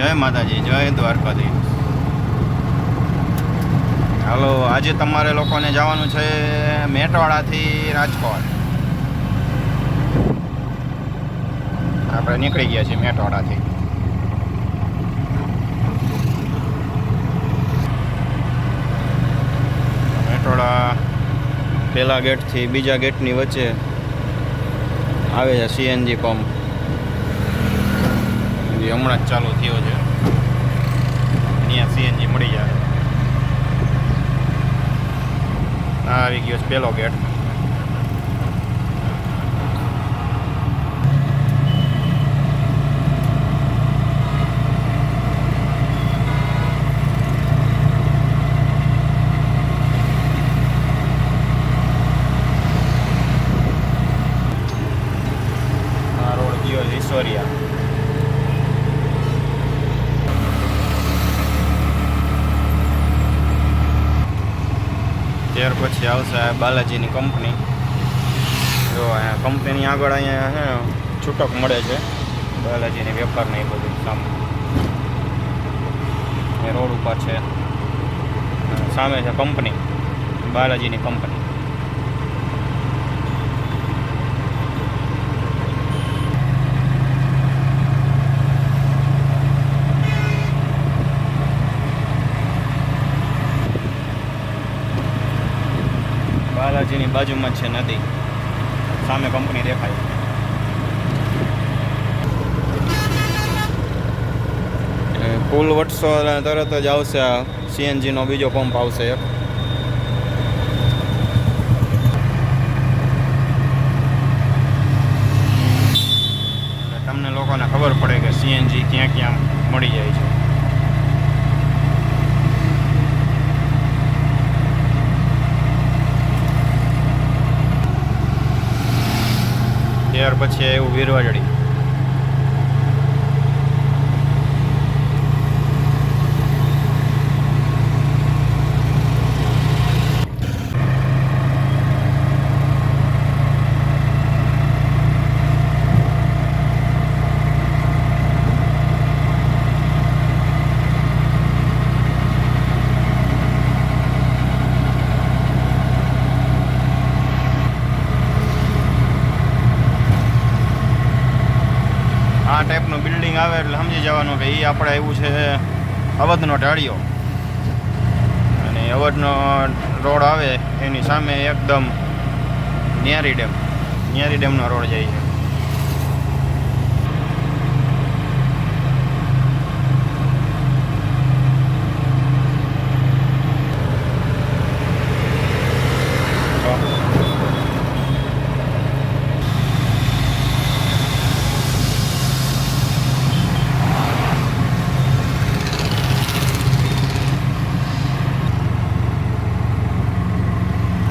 જય માતાજી, જય દ્વારકાધીશ. હાલો, આજે તમારે લોકોને જવાનું છે મેટવાડાથી રાજકોટ. આપણે નીકળી ગયા છીએ મેટવાડાથી. મેટવાડા પહેલા ગેટથી બીજા ગેટની વચ્ચે આવે છે સીએનજી પંપ. હમણાં જ ચાલુ થયો છે. અહીંયા સીએનજી મળી જાય. આ આવી ગયો છે પહેલો ગેટ. આ રોડ ગયો ઈશ્વરિયા. ત્યાર પછી આવશે બાલાજીની કંપની. જો અહીંયા કંપનીની આગળ અહીંયા હે છૂટક મળે છે બાલાજીની વેપારને એ બધું સામે. એ રોડ ઉપર છે, સામે છે કંપની, બાલાજીની કંપની. બાલાજીની બાજુમાં છે નદી, સામે કંપની દેખાય. પુલ વટશો તરત જ આવશે સીએનજીનો બીજો પંપ આવશે એક. તમને લોકોને ખબર પડે કે સીએનજી ક્યાં ક્યાં મળી જાય છે. ત્યાર પછી એવું વીરવાજડી. આ ટાઈપનું બિલ્ડિંગ આવે એટલે સમજી જવાનું કે એ આપણે આવ્યું છે અવધનો ઢાળિયો. અને અવધનો રોડ આવે એની સામે એકદમ ન્યારી ડેમનો રોડ જાય છે.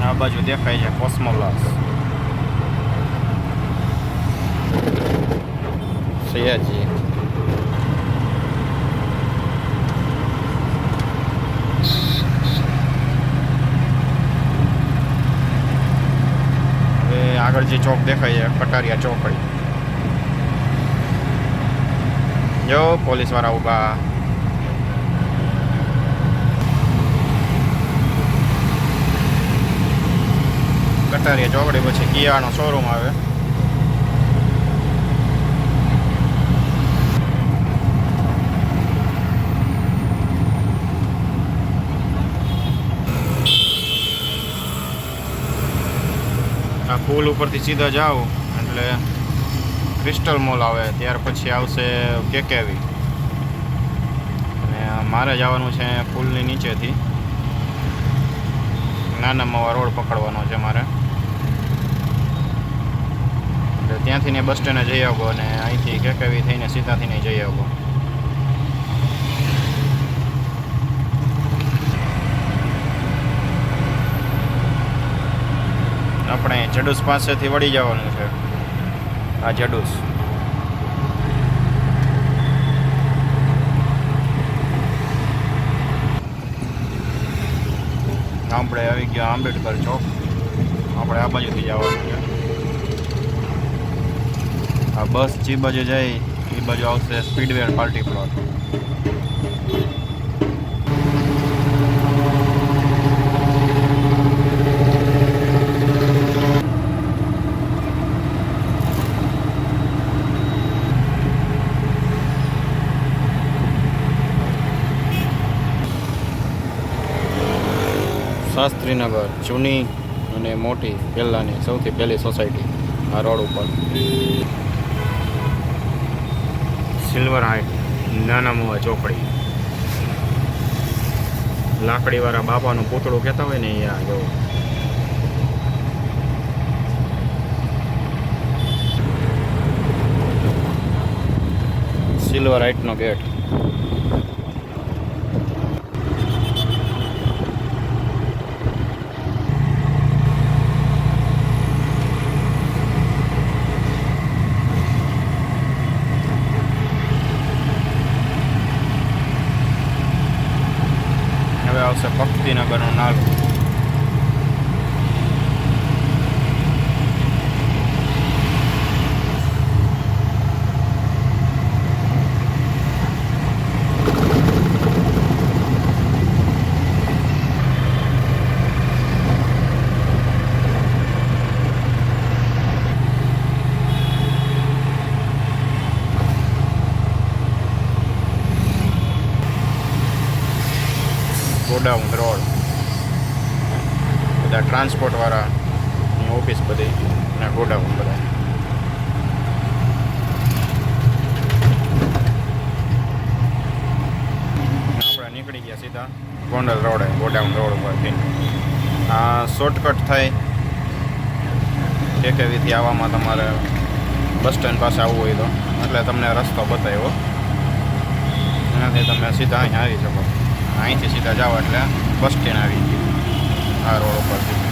આ બાજુ દેખાય છે કોસ્મોલાસ, સયાજી. હવે આગળ જે ચોક દેખાય છે કટારિયા ચોકડી. જો પોલીસ વાળા ઊભા. કટારિયા ચોકડી પછી કિયાનો શોરૂમ આવે. આ પુલ ઉપરથી સીધા જાઓ એટલે ક્રિસ્ટલ મોલ આવે. ત્યાર પછી આવશે કેકેવી. અને મારે જવાનું છે પુલની નીચેથી નાના માવા રોડ પકડવાનો છે મારે. એટલે ત્યાંથી ને બસ સ્ટેન્ડે જઈ આવો અને અહીંથી કેકેવી થઈને સીધાથી નહીં જઈ આવો. આપણે જડુસ પાસેથી વળી જવાનું છે. આ જડુસ આપણે આવી ગયા આંબેડકર ચોક. આપણે આ બાજુથી જવાનું છે. આ બસ જે બાજુ જાય એ બાજુ આવશે સ્પીડવેર પાર્ટી પ્લોટ. શાસ્ત્રીનગર જૂની અને મોટી પહેલાંની સૌથી પહેલી સોસાયટી આ રોડ ઉપર. સિલ્વર હાઇટ નાના મોવા ચોકડી. લાકડીવાળા બાપાનું પૂતળું કહેતા હોય ને અહીંયા જો. સિલ્વર હાઇટનો ગેટ. હવે આવશે ભક્તિનગરનો નાલો. Godown road. બધા ટ્રાન્સપોર્ટવાળાની ઓફિસ બધી અને ગોડાઉન બધા. આપણે નીકળી ગયા સીધા ગોંડલ રોડે, ગોડાઉન રોડ ઉપરથી. આ શોર્ટકટ થાય કેકેવીથી આવવામાં તમારે બસ સ્ટેન્ડ પાસે આવવું હોય તો, એટલે તમને રસ્તો બતાવ્યો. એનાથી તમે સીધા અહીંયા આવી શકો. અહીંથી સીધા જાઓ એટલે બસ સ્ટેન્ડ આવી ગયું આ રોડ ઉપરથી.